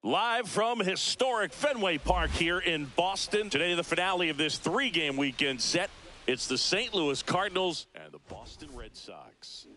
Live from historic Fenway Park here in Boston. Today, the finale of this three-game weekend set. It's the St. Louis Cardinals and the Boston Red Sox.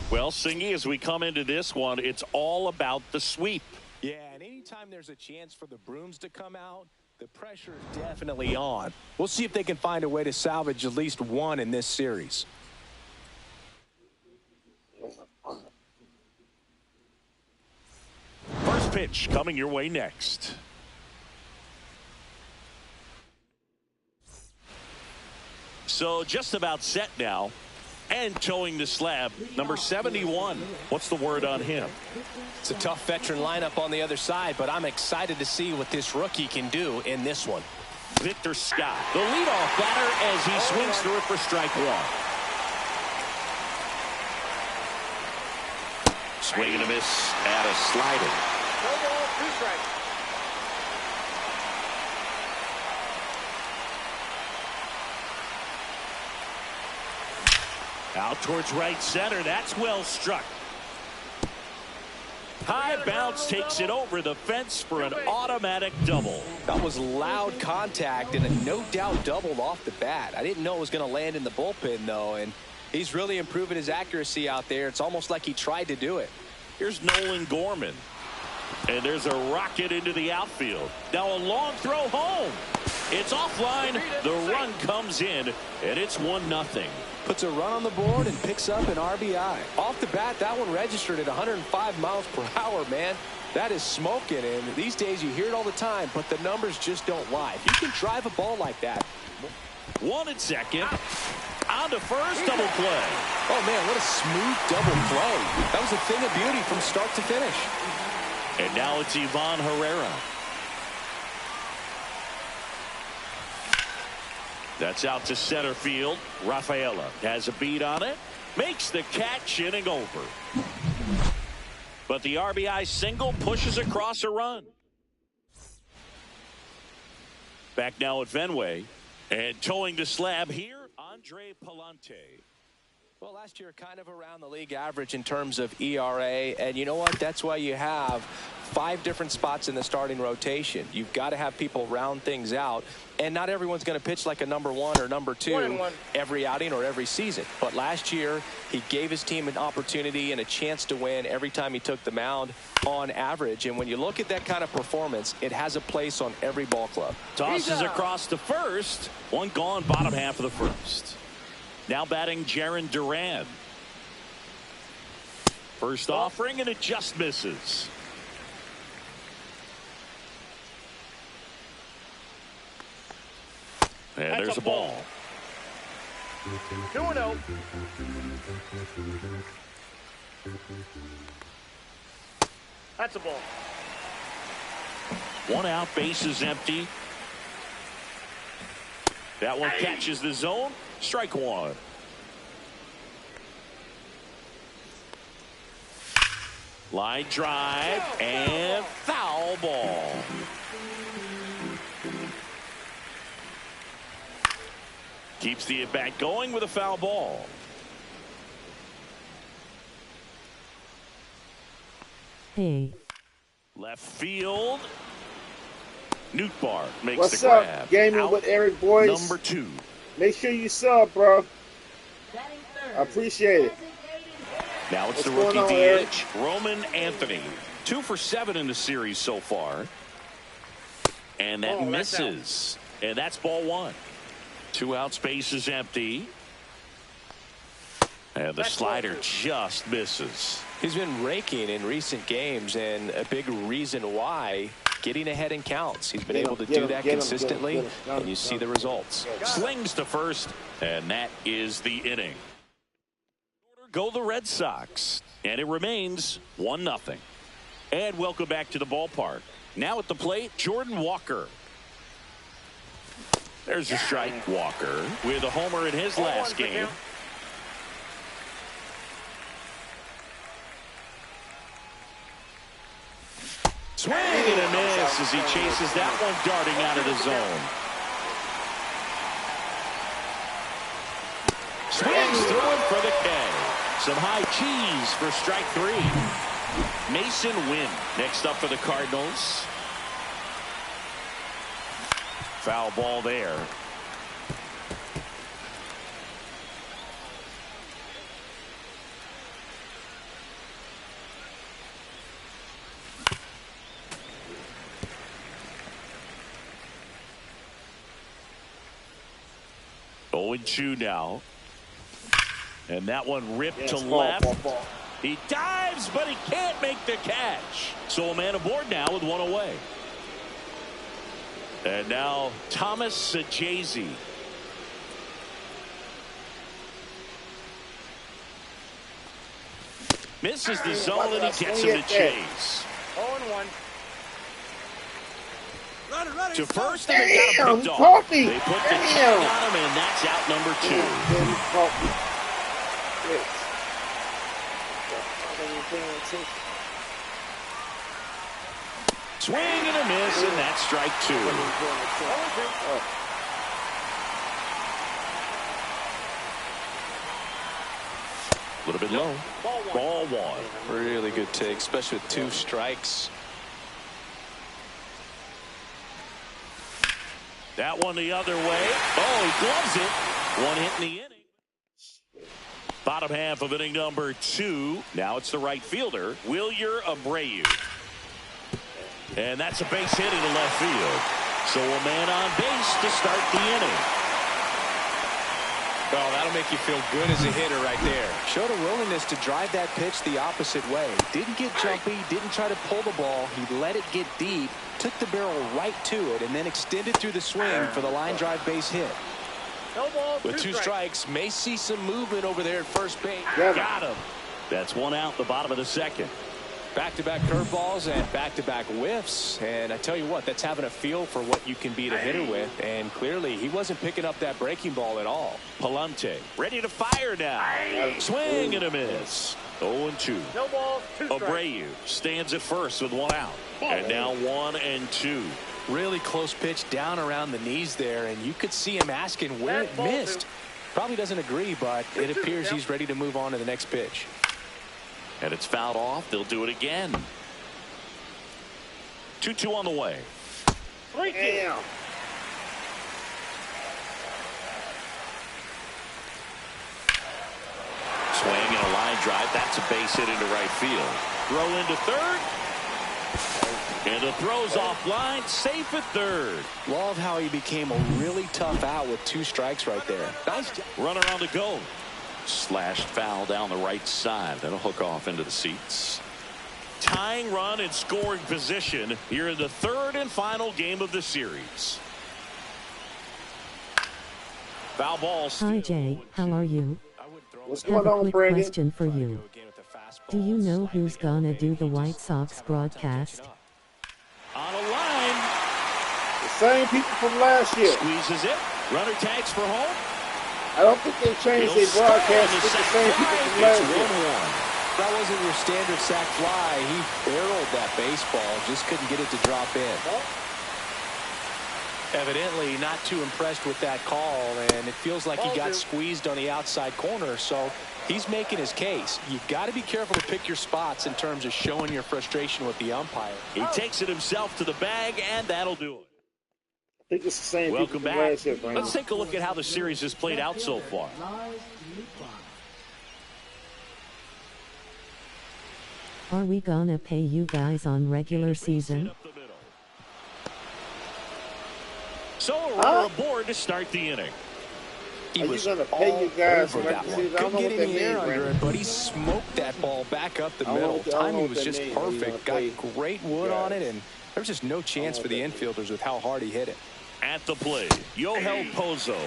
Well, Singy, as we come into this one, it's all about the sweep. Yeah, and anytime there's a chance for the brooms to come out, the pressure is definitely on. We'll see if they can find a way to salvage at least one in this series. First pitch coming your way next. So just about set now. And towing the slab, number 71. What's the word on him? It's a tough veteran lineup on the other side, but I'm excited to see what this rookie can do in this one. Victor Scott, the leadoff batter, as he swings through it for strike one. Swing and a miss at a slider. No ball, 2 strikes. Out towards right center. That's well struck. High bounce takes it over the fence for an automatic double. That was loud contact and a no-doubt double off the bat. I didn't know it was going to land in the bullpen, though, and he's really improving his accuracy out there. It's almost like he tried to do it. Here's Nolan Gorman. And there's a rocket into the outfield. Now a long throw home. It's offline. The run comes in, and it's 1-0. Puts a run on the board and picks up an RBI. Off the bat, that one registered at 105 miles per hour, man. That is smoking, and these days you hear it all the time, but the numbers just don't lie. If you can drive a ball like that. 1 at second. On to first, double play. Oh, man, what a smooth double play. That was a thing of beauty from start to finish. And now it's Ivan Herrera. That's out to center field. Rafaela has a beat on it. Makes the catch, inning over. But the RBI single pushes across a run. Back now at Fenway. And towing the slab here, Andre Palante. Well, last year kind of around the league average in terms of ERA, and you know what? That's why you have 5 different spots in the starting rotation. You've got to have people round things out, and not everyone's going to pitch like a number 1 or number 2 every outing or every season. But last year, he gave his team an opportunity and a chance to win every time he took the mound on average. And when you look at that kind of performance, it has a place on every ball club. Tosses across to first. One gone, bottom half of the first. Now batting Jarren Duran. First offering, and it just misses. And there's a ball. 2-0. That's a ball. 1 out, base is empty. That one catches the zone. Strike 1. Line drive and foul ball. Keeps the at-bat going with a foul ball. Hey. Left field. Nootbaar makes What's the up, grab. gaming Out with Eric boys? number 2. Make sure you sub, bro. I appreciate it. Now it's What's the rookie going on, Eric? DH, Roman Anthony. 2 for 7 in the series so far. And that misses. And that's ball 1. 2 outs, base is empty. And the slider just misses. He's been raking in recent games, and a big reason why, getting ahead in counts. He's been able to do that consistently, and you see the results. Slings to first, and that is the inning. Go the Red Sox, and it remains 1-0. And welcome back to the ballpark. Now at the plate, Jordan Walker. There's a strike. Walker with a homer in his last game. Swing and a miss as he chases that one darting out of the zone. Swings through him for the K. Some high cheese for strike 3. Mason Wynn next up for the Cardinals. Foul ball there. Going 2 now. And that one ripped to left. He dives, but he can't make the catch. So a man aboard now with 1 away. And now Thomas S.V.G. Misses the zone and he gets him to chase. 0-1. To first, and they got him picked off. They put the tag on him, and that's out number 2. Swing and a miss, and that's strike 2. A little bit low. Ball 1. Really good take, especially with 2 strikes. That one the other way. Oh, he gloves it. 1 hit in the inning. Bottom half of inning number 2. Now it's the right fielder, Wilyer Abreu. And that's a base hit into left field. So a man on base to start the inning. Oh, that'll make you feel good as a hitter right there. Showed a willingness to drive that pitch the opposite way. Didn't get jumpy, didn't try to pull the ball. He let it get deep, took the barrel right to it, and then extended through the swing for the line drive base hit. No ball, With 2 strikes, may see some movement over there at first base. Got him. That's 1 out, the bottom of the 2nd. Back-to-back curveballs and back-to-back whiffs. And I tell you what, that's having a feel for what you can beat a hitter with. And clearly, he wasn't picking up that breaking ball at all. Palante ready to fire now. Swing and a miss. 0-2. No ball, 2 strikes. Abreu stands at first with 1 out. And now 1-2. Really close pitch down around the knees there. And you could see him asking where it missed. Probably doesn't agree, but it appears he's ready to move on to the next pitch. And it's fouled off. They'll do it again. 2-2 on the way. 3-2. Swing and a line drive. That's a base hit into right field. Throw into third. And the throw's offline. Safe at third. Love how he became a really tough out with 2 strikes right there. Nice job. Runner on the go. Slashed foul down the right side. That'll hook off into the seats. Tying run in scoring position here in the 3rd and final game of the series. Foul ball. Hi Jay, how are you? What's Have going a on, quick Brandon? question for you. Do you know who's gonna do the White Sox broadcast? On a line. The same people from last year. Squeezes it. Runner tags for home. I don't think they changed their broadcast. It's the same people from last year. 1-1. That wasn't your standard sac fly. He barreled that baseball, just couldn't get it to drop in. Evidently not too impressed with that call, and it feels like he got squeezed on the outside corner, so he's making his case. You've got to be careful to pick your spots in terms of showing your frustration with the umpire. He takes it himself to the bag, and that'll do it. I think it's the same. Welcome back. Let's take a look at how the series has played out so far. Are we gonna pay you guys on regular season? So a runner aboard to start the inning. He Are was you gonna pay you guys over that one. Couldn't get any air under it, but he smoked that ball back up the middle. Timing was just perfect. Got great wood on it, and there was just no chance for the infielders with how hard he hit it. At the plate, Yohel Pozo.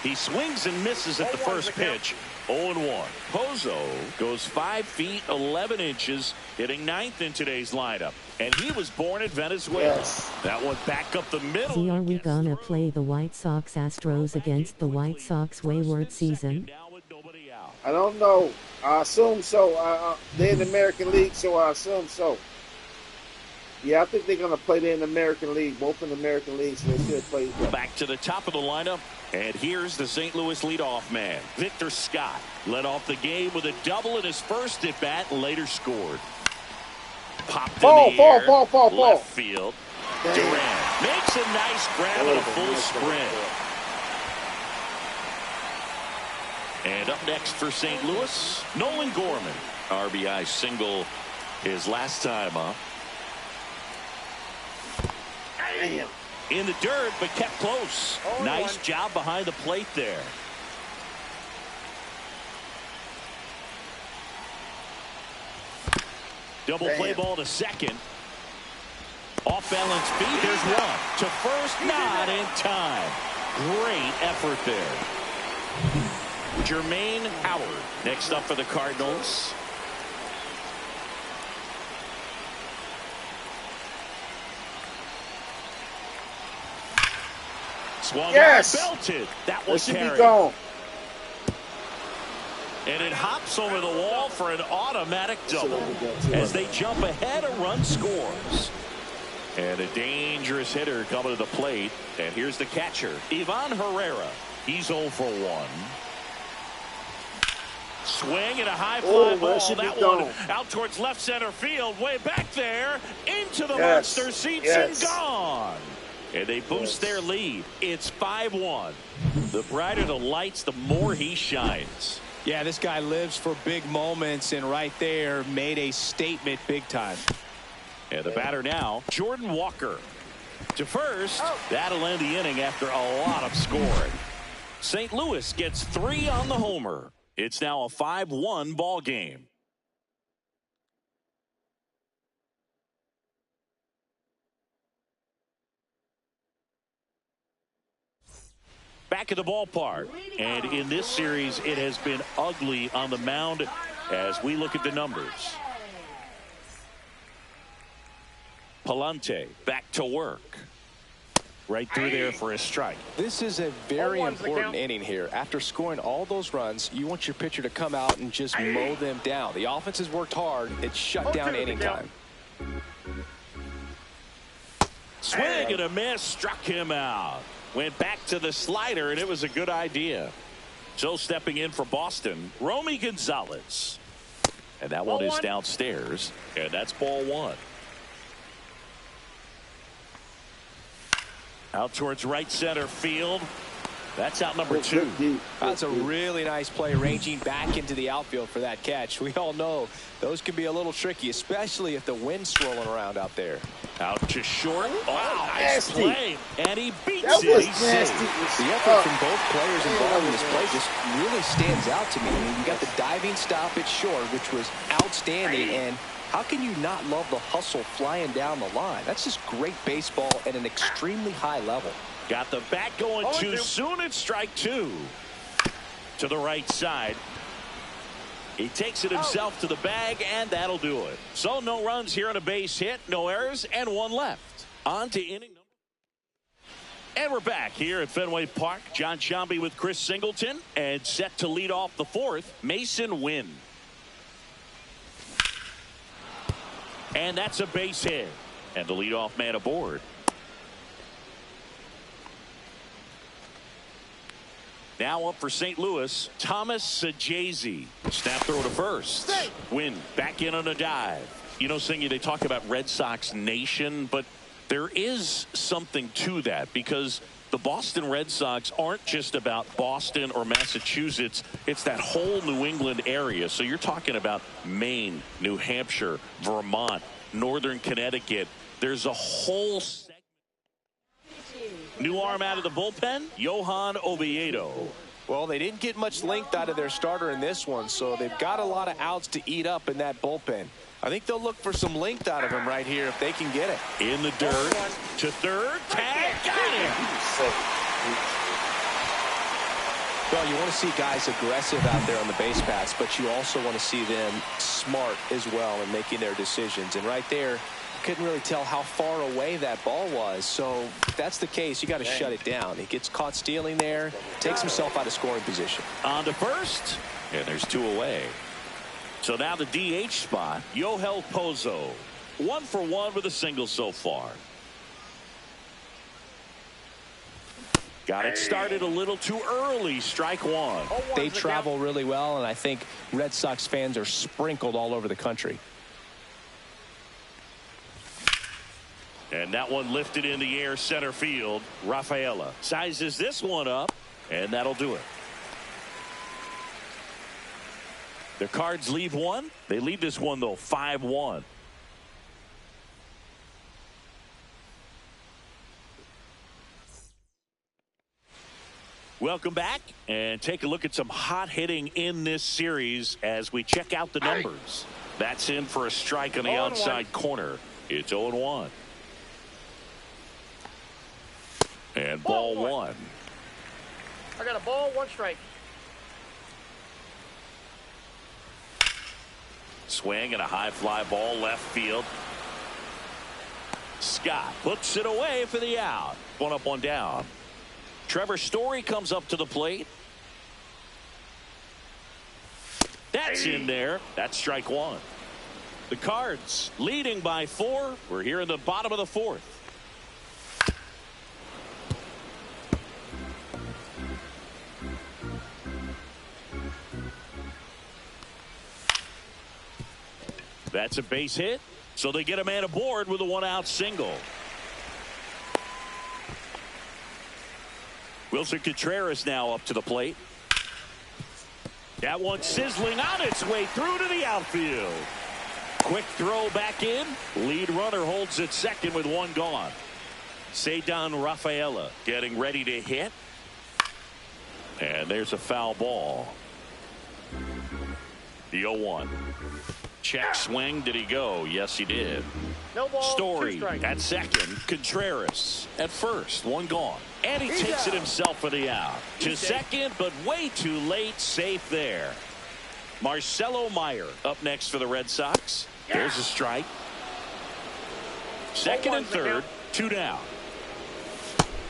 He swings and misses at the first pitch. 0-1. Pozo goes 5 feet 11 inches, hitting 9th in today's lineup. And he was born in Venezuela. Yes. That one back up the middle. See, are we gonna play the White Sox Astros against the White Sox wayward season? I don't know. I assume so. They're in the American League, so I assume so. Yeah, I think they're going to play there in the American League, both in the American League, so they should play them. Back to the top of the lineup, and here's the St. Louis leadoff man, Victor Scott. Led off the game with a double in his first at-bat, later scored. Popped in the air, left field. Damn. Durant makes a nice grab and a full sprint. And up next for St. Louis, Nolan Gorman. RBI single his last time up. Damn. In the dirt, but kept close. Nice job behind the plate there. Double play ball to second. Off balance feet. There's one. To first, not in time. Great effort there. Jermaine Howard next up for the Cardinals. Swung out, belted. That was carried. And it hops over the wall for an automatic double. As they jump ahead, a run scores. And a dangerous hitter coming to the plate. And here's the catcher, Ivan Herrera. He's 0 for 1. Swing and a high fly ball. That one out towards left center field. Way back there. Into the monster seats and gone. And they boost their lead. It's 5-1. The brighter the lights, the more he shines. Yeah, this guy lives for big moments, and right there made a statement big time. And the batter now, Jordan Walker. To first, that'll end the inning after a lot of scoring. St. Louis gets 3 on the homer. It's now a 5-1 ball game. Back at the ballpark, and in this series it has been ugly on the mound as we look at the numbers. Palante back to work. Right through there for a strike. This is a very important inning here. After scoring all those runs, you want your pitcher to come out and just mow them down. The offense has worked hard. It's shut down inning time. Swing and a miss, struck him out. Went back to the slider, and it was a good idea. So stepping in for Boston, Romy Gonzalez. And that one is downstairs, and that's ball 1. Out towards right center field. That's out number 2. That's a really nice play, ranging back into the outfield for that catch. We all know those can be a little tricky, especially if the wind's swirling around out there. Out to short. Oh, nice play. And he beats it. He's safe. The effort from both players involved in this play just really stands out to me. I mean, you got the diving stop at short, which was outstanding, and how can you not love the hustle flying down the line? That's just great baseball at an extremely high level. Got the bat going too soon. It's strike 2. To the right side. He takes it himself to the bag, and that'll do it. So no runs here on a base hit, no errors, and 1 left. On to inning number. And we're back here at Fenway Park. John Sciambi with Chris Singleton, and set to lead off the 4th, Mason Wynn. And that's a base hit. And the leadoff man aboard. Now up for St. Louis, Thomas S.V.G. Snap throw to first. Win back in on a dive. You know, Singy, they talk about Red Sox Nation, but there is something to that because the Boston Red Sox aren't just about Boston or Massachusetts. It's that whole New England area. So you're talking about Maine, New Hampshire, Vermont, Northern Connecticut. There's a whole segment. New arm out of the bullpen, Johan Oviedo. Well, they didn't get much length out of their starter in this one, so they've got a lot of outs to eat up in that bullpen. I think they'll look for some length out of him right here if they can get it. In the dirt, to third, tag, got him. Well, you want to see guys aggressive out there on the base paths, but you also want to see them smart as well in making their decisions. And right there, couldn't really tell how far away that ball was. So if that's the case, you got to shut it down. He gets caught stealing there, takes himself out of scoring position. On to first, and there's 2 away. So now the DH spot, Yohel Pozo. 1 for 1 with a single so far. Got it started a little too early. Strike 1. They travel really well, and I think Red Sox fans are sprinkled all over the country. And that one lifted in the air center field. Rafaela sizes this one up, and that'll do it. The Cards leave one. They lead this one, though, 5-1. Welcome back, and take a look at some hot hitting in this series as we check out the numbers. That's in for a strike on the outside corner. It's 0-1. And ball 1. I got a ball, 1 strike. Swing and a high fly ball left field. Scott puts it away for the out. 1 up, 1 down. Trevor Story comes up to the plate. That's in there. That's strike 1. The Cards leading by 4. We're here in the bottom of the 4th. That's a base hit, so they get a man aboard with a 1-out single. Wilson Contreras now up to the plate. That one sizzling on its way through to the outfield. Quick throw back in. Lead runner holds at second with 1 gone. Ceddanne Rafaela getting ready to hit. And there's a foul ball. The 0-1. Check swing. Did he go? Yes, he did. No ball, Story at second. Contreras at first. 1 gone. And he takes it himself for the out. To second, but way too late. Safe there. Marcelo Meyer up next for the Red Sox. There's a strike. Second and third. 2 down.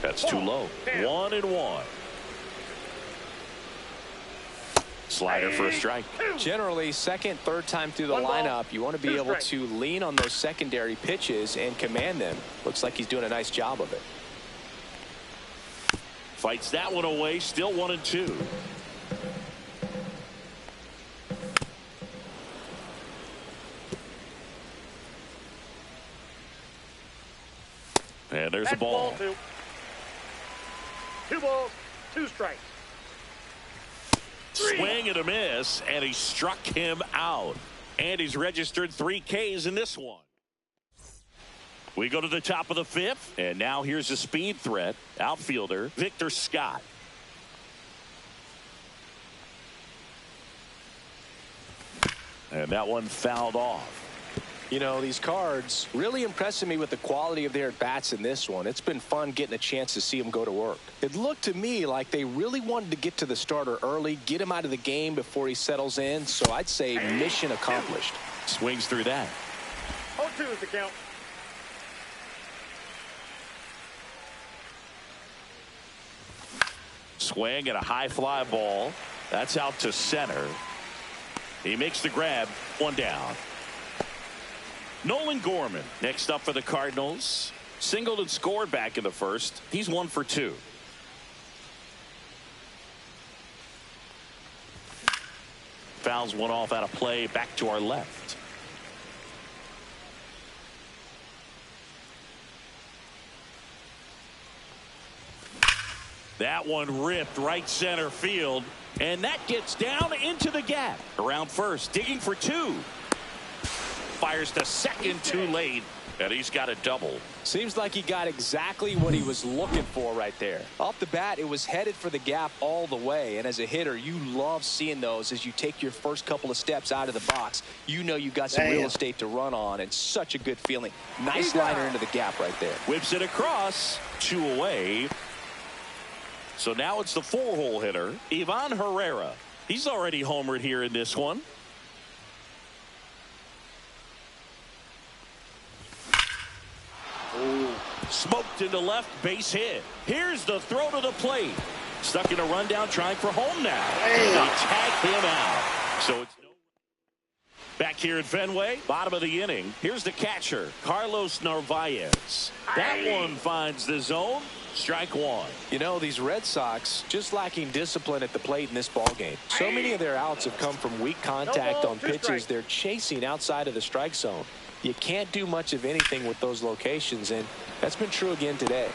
That's too low. 1-1. Slider for a strike. Generally, second, third time through the lineup, you want to be able to lean on those secondary pitches and command them. Looks like he's doing a nice job of it. Fights that one away. Still 1-2. And there's a ball. 2 balls, 2 strikes. Swing and a miss, and he struck him out. And he's registered 3 Ks in this one. We go to the top of the 5th, and now here's a speed threat. Outfielder Victor Scott. And that one fouled off. You know, these Cards really impressing me with the quality of their at-bats in this one. It's been fun getting a chance to see them go to work. It looked to me like they really wanted to get to the starter early, get him out of the game before he settles in. So I'd say mission accomplished. Swings through that. 0-2 is the count. Swing and a high fly ball. That's out to center. He makes the grab. 1 down. Nolan Gorman next up for the Cardinals. Singled and scored back in the first. He's 1 for 2. Fouls one off out of play. Back to our left. That one ripped right center field. And that gets down into the gap. Around first, digging for two. Fires to second too late. And he's got a double. Seems like he got exactly what he was looking for right there. Off the bat, it was headed for the gap all the way. And as a hitter, you love seeing those as you take your first couple of steps out of the box. You know you've got some real estate to run on, and such a good feeling. Nice liner into the gap right there. Whips it across. 2 away. So now it's the 4-hole hitter, Ivan Herrera. He's already homered here in this one. Ooh. Smoked into left, base hit. Here's the throw to the plate. Stuck in a rundown, trying for home now. They tag him out. So it's back here at Fenway, bottom of the inning. Here's the catcher, Carlos Narvaez. That one finds the zone. Strike one. You know, these Red Sox just lacking discipline at the plate in this ball game. So many of their outs have come from weak contact on pitches they're chasing outside of the strike zone. You can't do much of anything with those locations, and that's been true again today.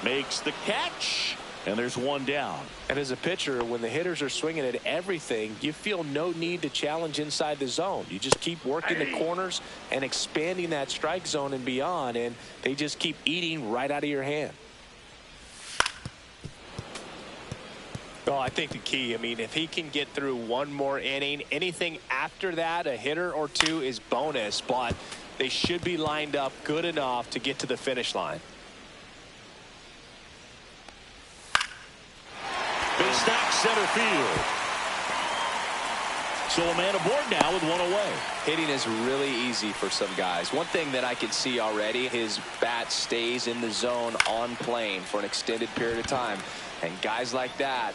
Makes the catch, and there's one down. And as a pitcher, when the hitters are swinging at everything, you feel no need to challenge inside the zone. You just keep working the corners and expanding that strike zone and beyond, and they just keep eating right out of your hand. Well, I think the key, I mean, if he can get through one more inning, anything after that, a hitter or two is bonus, but they should be lined up good enough to get to the finish line. Base knock center field. So a man aboard now with one away. Hitting is really easy for some guys. One thing that I can see already, his bat stays in the zone on plane for an extended period of time. And guys like that,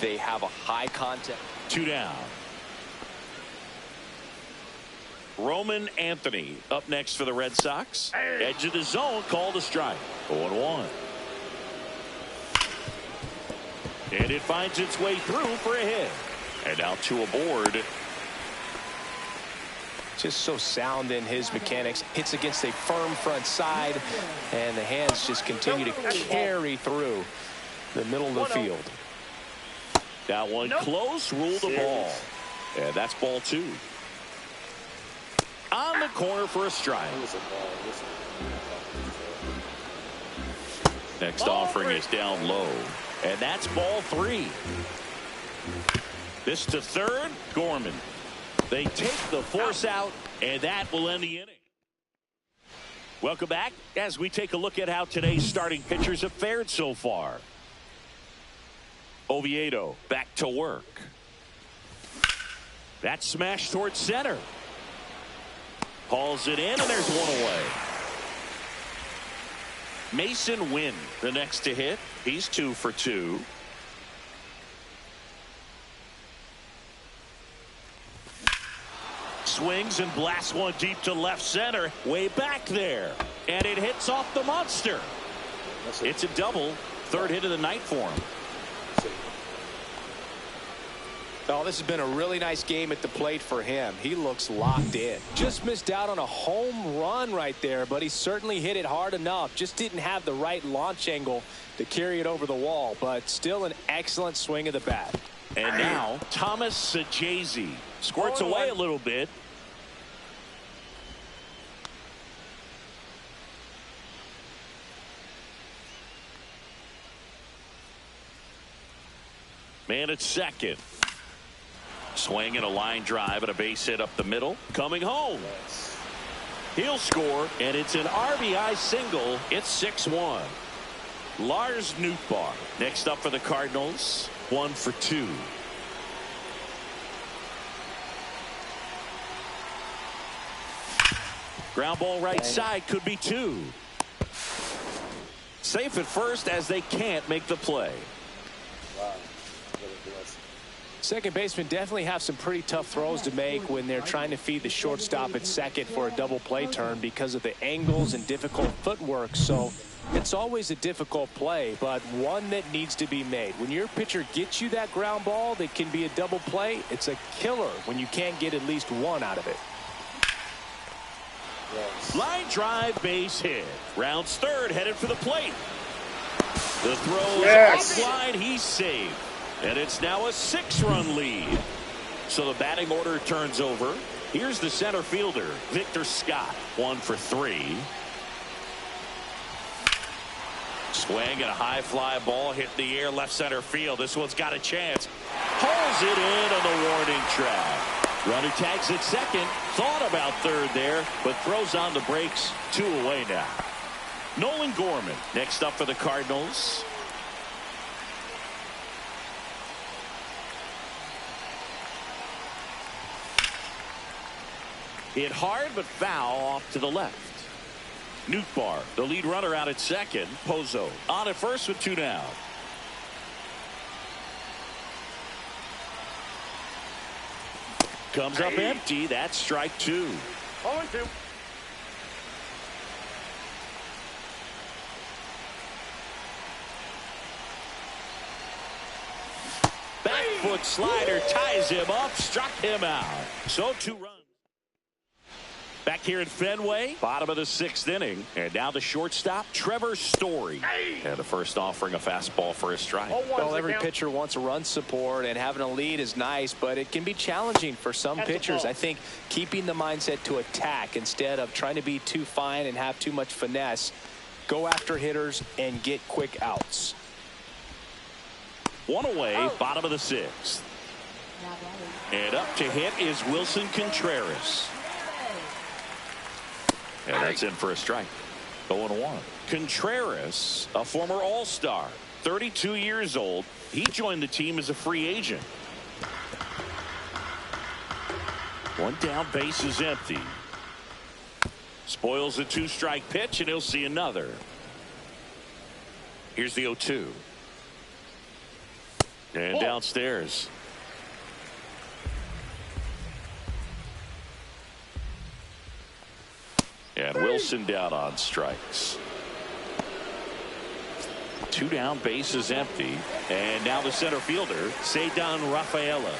they have a high contact. 2 down. Roman Anthony up next for the Red Sox. Edge of the zone, called a strike. 0-1. And it finds its way through for a hit. And now 2 aboard. Just so sound in his mechanics. Hits against a firm front side, and the hands just continue to carry through the middle of the field. That one close, ruled the ball. And that's ball 2. On the corner for a strike. Next offering is down low. And that's ball 3. This to third, Gorman. They take the force out, and that will end the inning. Welcome back as we take a look at how today's starting pitchers have fared so far. Oviedo back to work. That smash towards center. Hauls it in, and there's one away. Mason Wynn, the next to hit. He's 2 for 2. Swings and blasts one deep to left center. Way back there. And it hits off the monster. It's a double. 3rd hit of the night for him. Oh, this has been a really nice game at the plate for him. He looks locked in. Just missed out on a home run right there, but he certainly hit it hard enough. Just didn't have the right launch angle to carry it over the wall, but still an excellent swing of the bat. And now Thomas S.V.G. squirts away a little bit. Man at second. Swing and a line drive and a base hit up the middle. Coming home. He'll score, and it's an RBI single. It's 6-1. Lars Nootbaar next up for the Cardinals. 1 for 2. Ground ball right side, could be 2. Safe at first as they can't make the play. Second basemen definitely have some pretty tough throws to make when they're trying to feed the shortstop at second for a double play turn because of the angles and difficult footwork. So it's always a difficult play, but one that needs to be made. When your pitcher gets you that ground ball that can be a double play, it's a killer when you can't get at least one out of it. Yes. Line drive, base hit. Rounds third, headed for the plate. The throw Yes. is offline. He's saved. And it's now a 6-run lead. So the batting order turns over. Here's the center fielder, Victor Scott, 1 for 3. Swing and a high fly ball hit in the air, left center field. This one's got a chance. Pulls it in on the warning track. Runner tags at second. Thought about third there, but throws on the brakes. 2 away now. Nolan Gorman next up for the Cardinals. Hit hard but foul off to the left. Nootbaar, the lead runner, out at second. Pozo on at first with 2 down. Comes up empty. That's strike 2. 0-2. Back foot slider ties him up, struck him out. So 2 runs. Back here at Fenway, bottom of the 6th inning. And now the shortstop, Trevor Story. And the first offering a fastball for a strike. Well, every pitcher wants a run support, and having a lead is nice, but it can be challenging for some pitchers. I think keeping the mindset to attack instead of trying to be too fine and have too much finesse. Go after hitters and get quick outs. 1 away, bottom of the 6th. And up to hit is Wilson Contreras. And that's in for a strike. 0-1. Contreras, a former All-Star, 32 years old. He joined the team as a free agent. 1 down, base is empty. Spoils a 2-strike pitch, and he'll see another. Here's the 0-2. And downstairs. And Wilson down on strikes. 2 down, base is empty. And now the center fielder, Ceddanne Rafaela,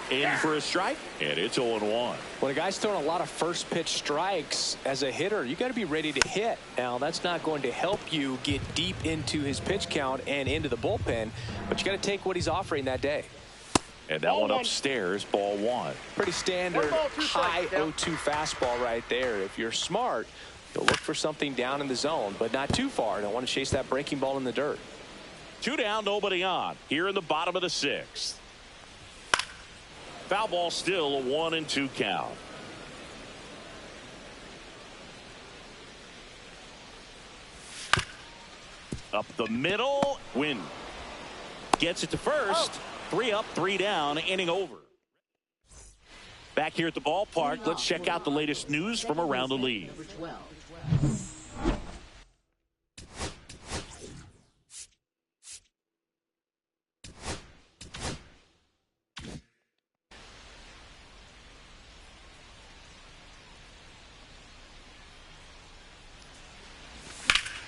in for a strike. And it's 0-1. When a guy's throwing a lot of first pitch strikes as a hitter, you got to be ready to hit. Now, that's not going to help you get deep into his pitch count and into the bullpen, but you got to take what he's offering that day. And that one upstairs, ball 1. Pretty standard high 0-2 fastball right there. If you're smart, you'll look for something down in the zone, but not too far. Don't want to chase that breaking ball in the dirt. 2 down, nobody on. Here in the bottom of the 6th. Foul ball still, a 1-2 count. Up the middle, Wynn gets it to first. 3 up, 3 down, inning over. Back here at the ballpark, let's check out the latest news from around the league.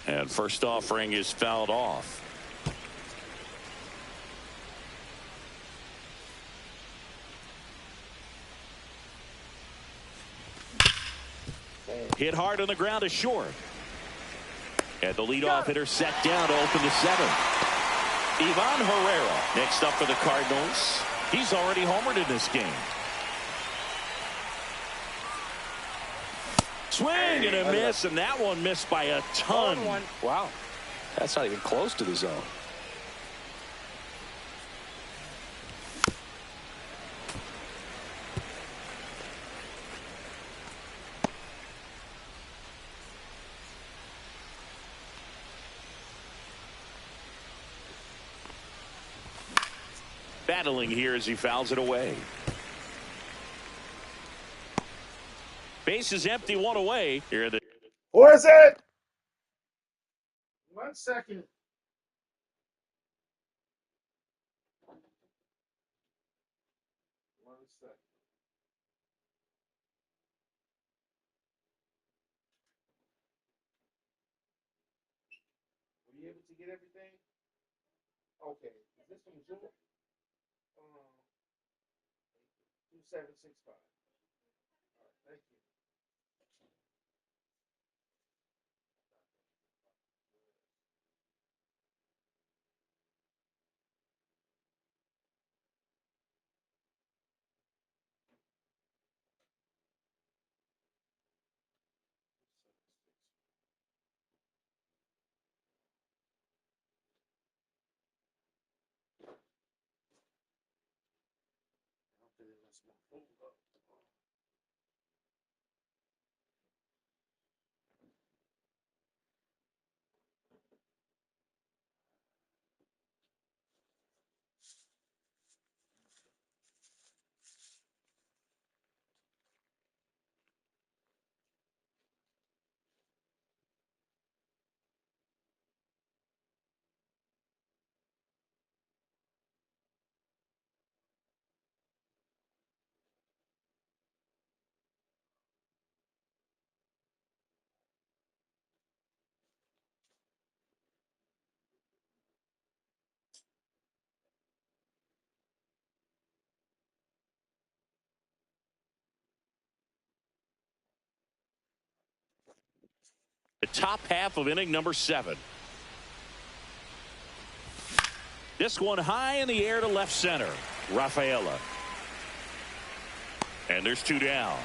And first offering is fouled off. Hit hard on the ground is short. And the leadoff hitter set down to open the 7th. Ivan Herrera next up for the Cardinals. He's already homered in this game. Swing and a miss, and that one missed by a ton. Wow. That's not even close to the zone. Battling here as he fouls it away. Base is empty, 1 away. Here the Where is it? 1 second. second. Were you able to get everything? Okay. Is this from Zoom? 2765. All right, thank you. I'll put it in this one folder. The top half of inning number 7. This one high in the air to left center. Rafaela. And there's 2 down.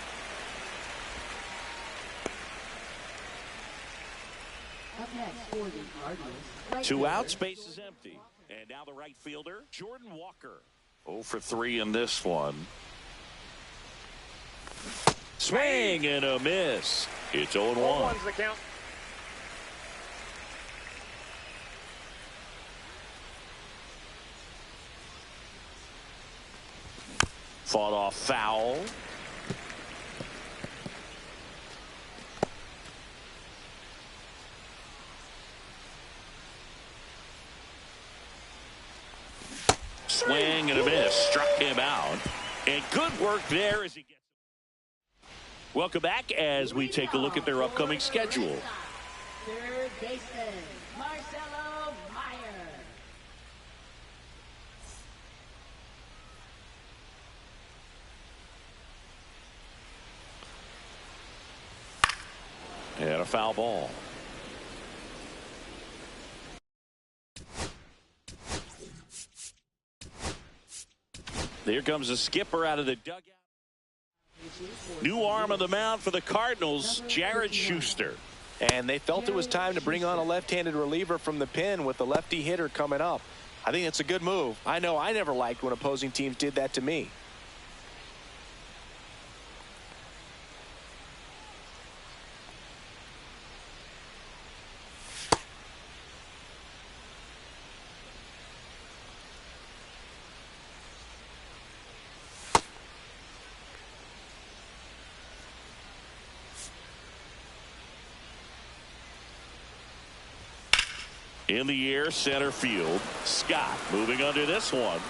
Up next for the Cardinals. 2 outs, base is empty. And now the right fielder, Jordan Walker. 0 for 3 in this one. Swing and a miss. It's 0-1. 1's the count. Fought off foul. Swing and a miss. Struck him out. And good work there as he gets. Welcome back as we take a look at their upcoming schedule. Third baseman, Marcelo Meyer. And a foul ball. Here comes the skipper out of the dugout. New arm of the mound for the Cardinals, Jared Schuster. And they felt it was time to bring on a left-handed reliever from the pen with the lefty hitter coming up. I think it's a good move. I know I never liked when opposing teams did that to me. In the air, center field. Scott moving under this one.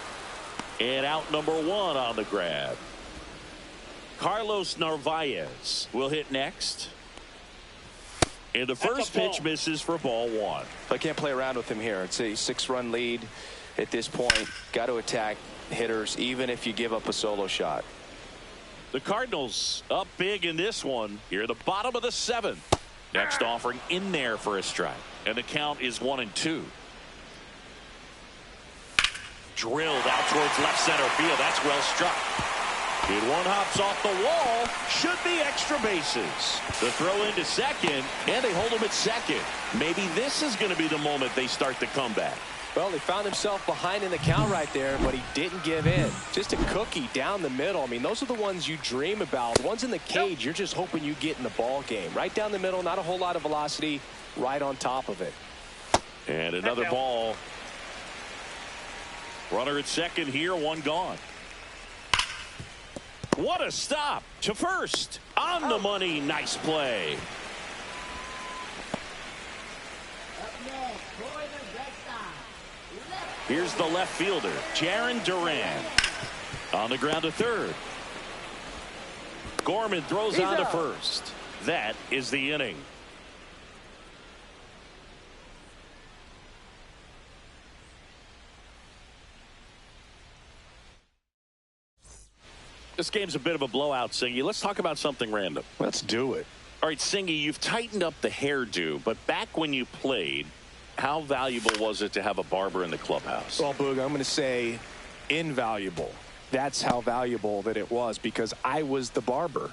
And out number 1 on the grab. Carlos Narvaez will hit next. And the first pitch misses for ball 1. I can't play around with him here. It's a 6-run lead at this point. Got to attack hitters even if you give up a solo shot. The Cardinals up big in this one. Here at the bottom of the 7th. Next offering in there for a strike. And the count is 1-2. Drilled out towards left center field. That's well struck. And one hops off the wall. Should be extra bases. The throw into second, and they hold him at second. Maybe this is going to be the moment they start the comeback. Well, he found himself behind in the count right there, but he didn't give in. Just a cookie down the middle. I mean, those are the ones you dream about. The ones in the cage, you're just hoping you get in the ball game. Right down the middle, not a whole lot of velocity, right on top of it. And another ball. Runner at second here, 1 gone. What a stop to first. On the money, nice play. Up next for the Redsox. Here's the left fielder, Jaron Duran. On the ground to third. Gorman throws on to first. That is the inning. This game's a bit of a blowout, Singy. Let's talk about something random. Let's do it. All right, Singy, you've tightened up the hairdo, but back when you played, how valuable was it to have a barber in the clubhouse? Well, Boog, I'm going to say invaluable. That's how valuable that it was, because I was the barber.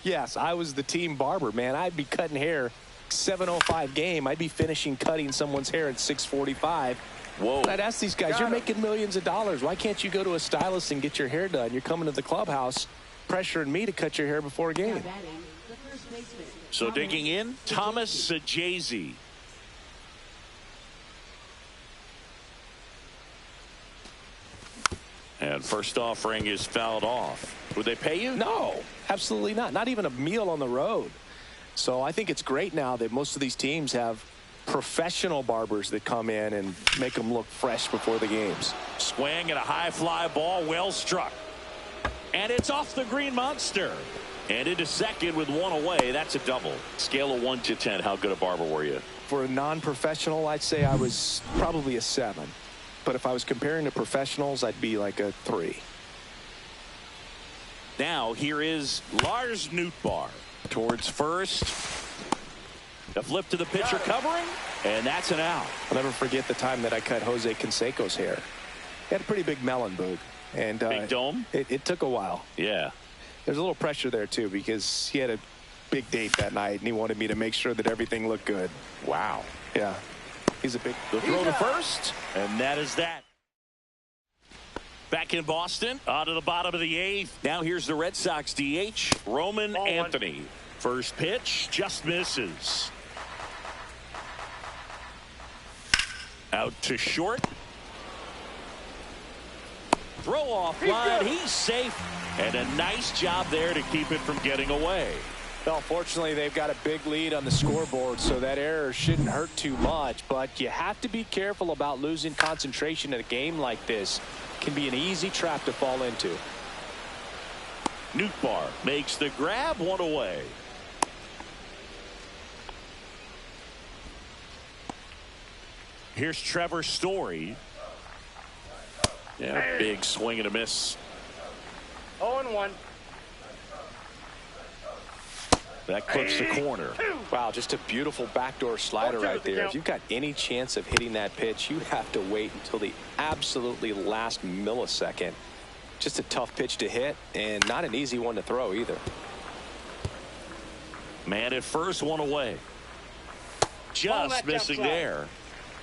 Yes, I was the team barber, man. I'd be cutting hair 7:05 game. I'd be finishing cutting someone's hair at 6:45. Whoa. I'd ask these guys, you're making millions of dollars. Why can't you go to a stylist and get your hair done? You're coming to the clubhouse pressuring me to cut your hair before a game. So digging in, Thomas S.V.G. And first offering is fouled off. Would they pay you? No, absolutely not. Not even a meal on the road. So I think it's great now that most of these teams have professional barbers that come in and make them look fresh before the games. Swing and a high fly ball, well struck. And it's off the green monster. And into second with one away. That's a double. Scale of 1 to 10, how good a barber were you? For a non-professional, I'd say I was probably a 7. But if I was comparing to professionals, I'd be like a 3. Now here is Lars Nootbaar towards first. A flip to the pitcher covering, and that's an out. I'll never forget the time that I cut Jose Canseco's hair. He had a pretty big melon, Boog. And big dome? It took a while. Yeah. There's a little pressure there, too, because he had a big date that night, and he wanted me to make sure that everything looked good. Wow. Yeah. He's a big... The throw to first, and that is that. Back in Boston, on to the bottom of the 8th. Now here's the Red Sox DH, Roman Anthony. First pitch, just misses. Out to short. Throw off line. He's safe. And a nice job there to keep it from getting away. Well, fortunately, they've got a big lead on the scoreboard, so that error shouldn't hurt too much. But you have to be careful about losing concentration in a game like this. It can be an easy trap to fall into. Nootbaar makes the grab, one away. Here's Trevor Story. Yeah, big swing and a miss. 0-1. That clips the corner. Wow, just a beautiful backdoor slider right there. If you've got any chance of hitting that pitch, you have to wait until the absolutely last millisecond. Just a tough pitch to hit, and not an easy one to throw either. Man at first, one away. Just missing there.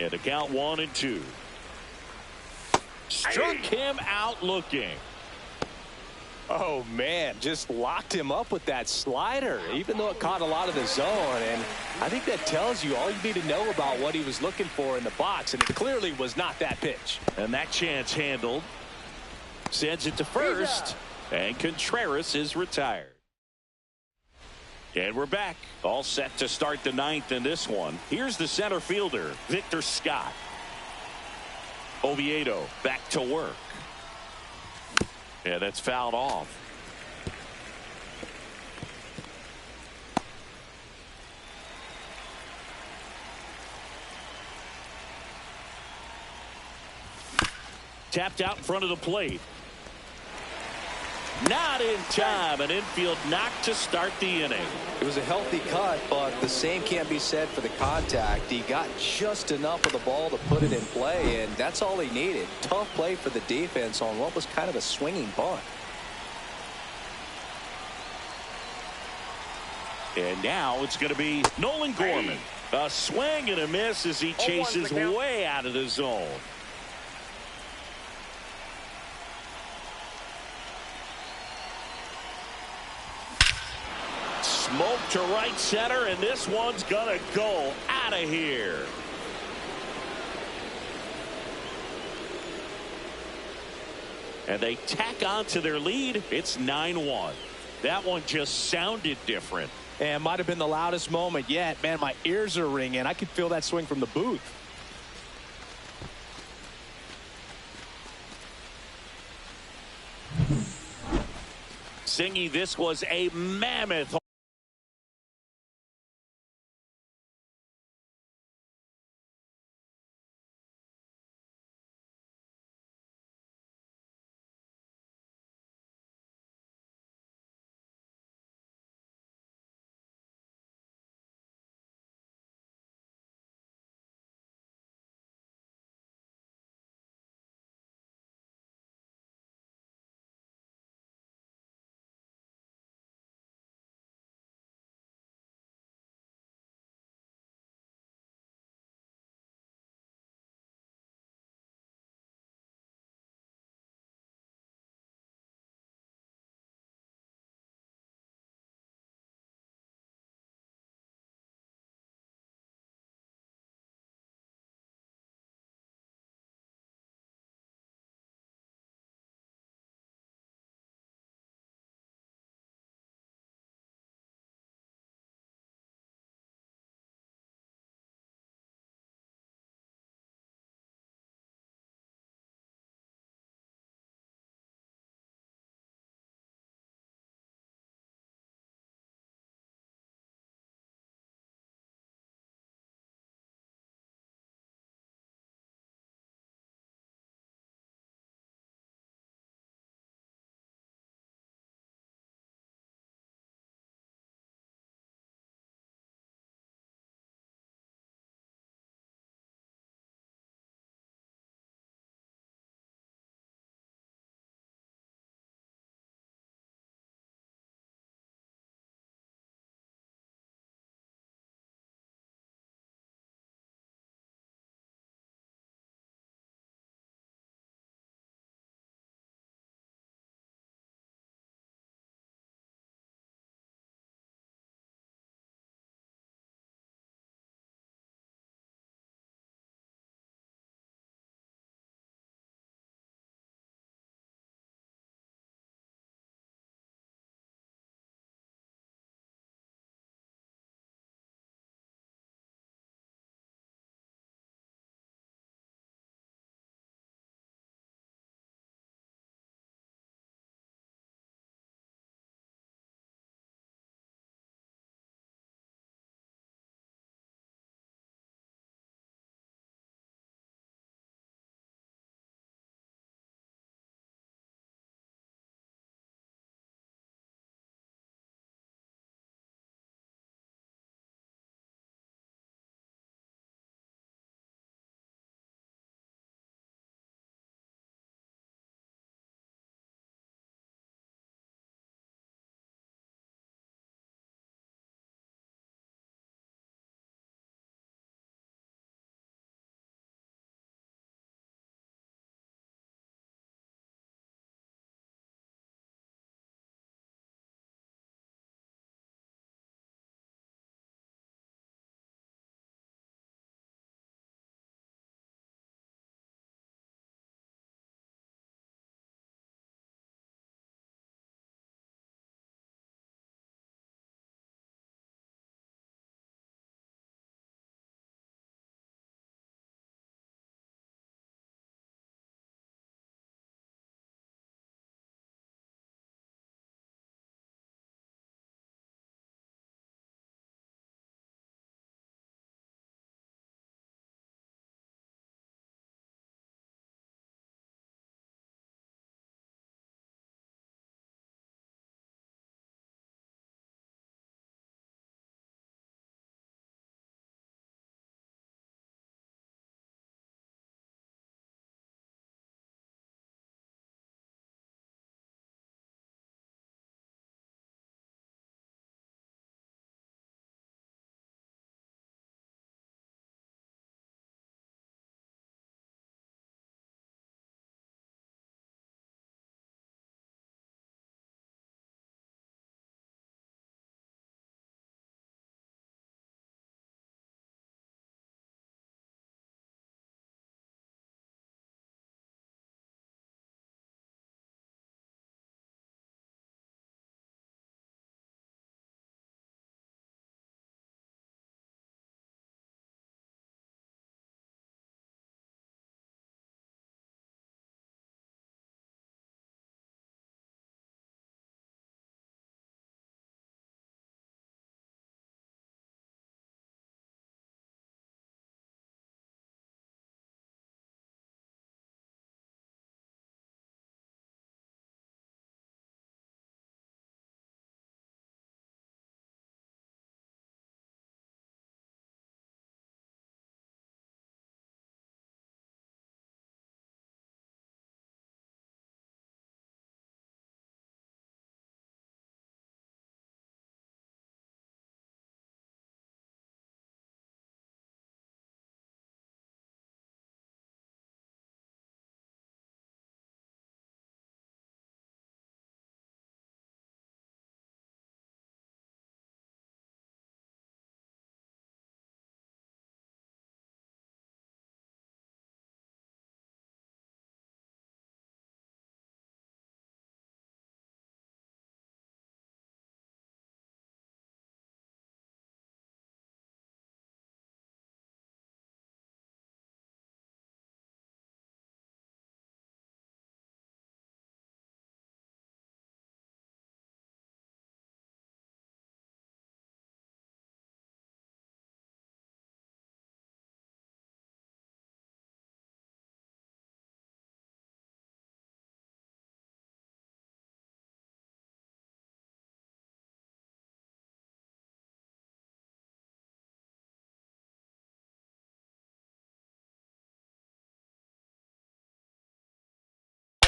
And the count 1-2. Struck him out looking. Oh, man, just locked him up with that slider, even though it caught a lot of the zone. And I think that tells you all you need to know about what he was looking for in the box, and it clearly was not that pitch. And that chance handled. Sends it to first, and Contreras is retired. And we're back, all set to start the 9th in this one. Here's the center fielder, Victor Scott. Oviedo back to work. Yeah, that's fouled off. Tapped out in front of the plate. Not in time. An infield knock to start the inning. It was a healthy cut, but the same can't be said for the contact. He got just enough of the ball to put it in play, and that's all he needed. Tough play for the defense on what was kind of a swinging bunt. And now it's going to be Nolan Gorman. A swing and a miss as he chases way out of the zone. Smoke to right center, and this one's gonna go out of here. And they tack on to their lead. It's 9-1. That one just sounded different. And might have been the loudest moment yet. Man, my ears are ringing. I could feel that swing from the booth. Singy, this was a mammoth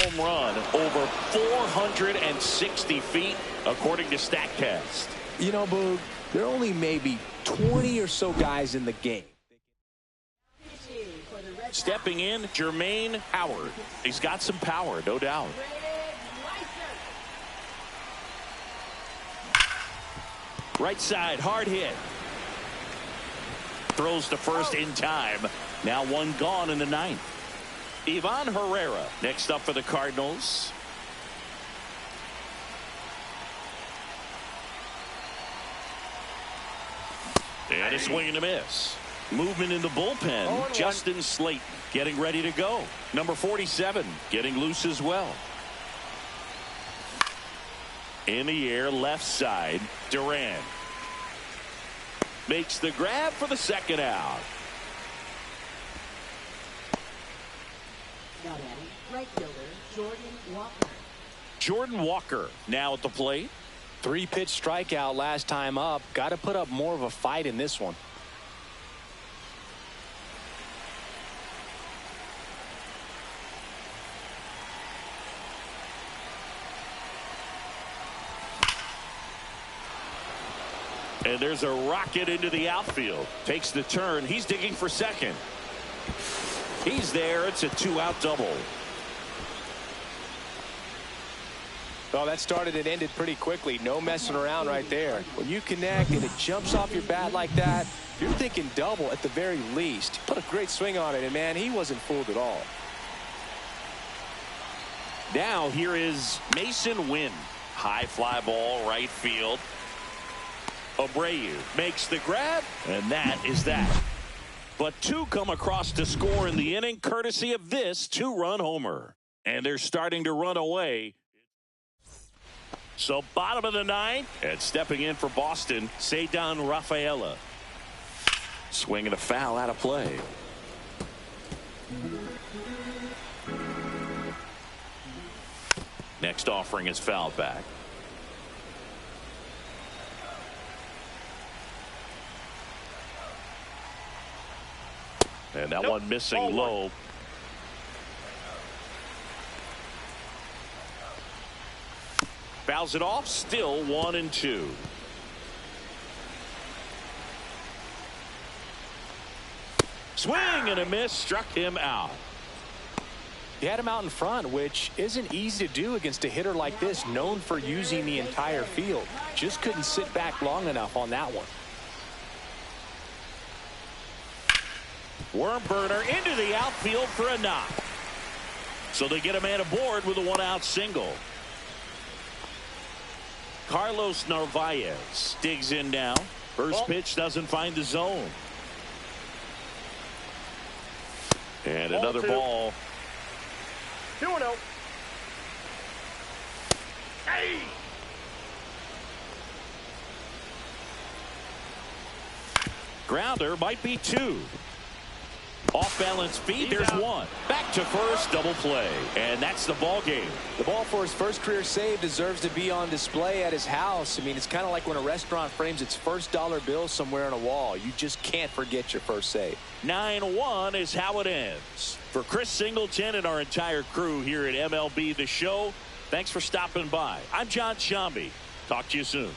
home run over 460 feet, according to StatCast. You know, Boog, there are only maybe 20 or so guys in the game. Stepping in, Jermaine Howard. He's got some power, no doubt. Right side, hard hit. Throws to first in time. Now one gone in the ninth. Ivan Herrera next up for the Cardinals. And a swing and a miss. Movement in the bullpen. Justin Slayton getting ready to go. Number 47 getting loose as well. In the air, left side, Duran. Makes the grab for the second out. Now batting, right fielder, Jordan Walker. Jordan Walker now at the plate. 3-pitch strikeout last time up. Got to put up more of a fight in this one. And there's a rocket into the outfield. Takes the turn. He's digging for second. He's there. It's a 2-out double. Well, that started and ended pretty quickly. No messing around right there. When you connect and it jumps off your bat like that, you're thinking double at the very least. Put a great swing on it, and, man, he wasn't fooled at all. Now here is Mason Wynn. High fly ball, right field. Abreu makes the grab, and that is that. But two come across to score in the inning, courtesy of this 2-run homer. And they're starting to run away. So bottom of the ninth, and stepping in for Boston, Ceddanne Rafaela. Swing and a foul out of play. Next offering is fouled back. And that one missing low. Fouls it off, still 1-2. Swing and a miss, struck him out. He had him out in front, which isn't easy to do against a hitter like this, known for using the entire field. Just couldn't sit back long enough on that one. Worm burner into the outfield for a knock. So they get a man aboard with a 1-out single. Carlos Narvaez digs in now. First pitch doesn't find the zone. And another ball. 2-0. Hey! Grounder might be 2. Off balance feet. There's 1. Back to first, double play. And that's the ball game. The ball for his first career save deserves to be on display at his house. I mean, it's kind of like when a restaurant frames its first dollar bill somewhere on a wall. You just can't forget your first save. 9-1 is how it ends. For Chris Singleton and our entire crew here at MLB The Show, thanks for stopping by. I'm John Shambi. Talk to you soon.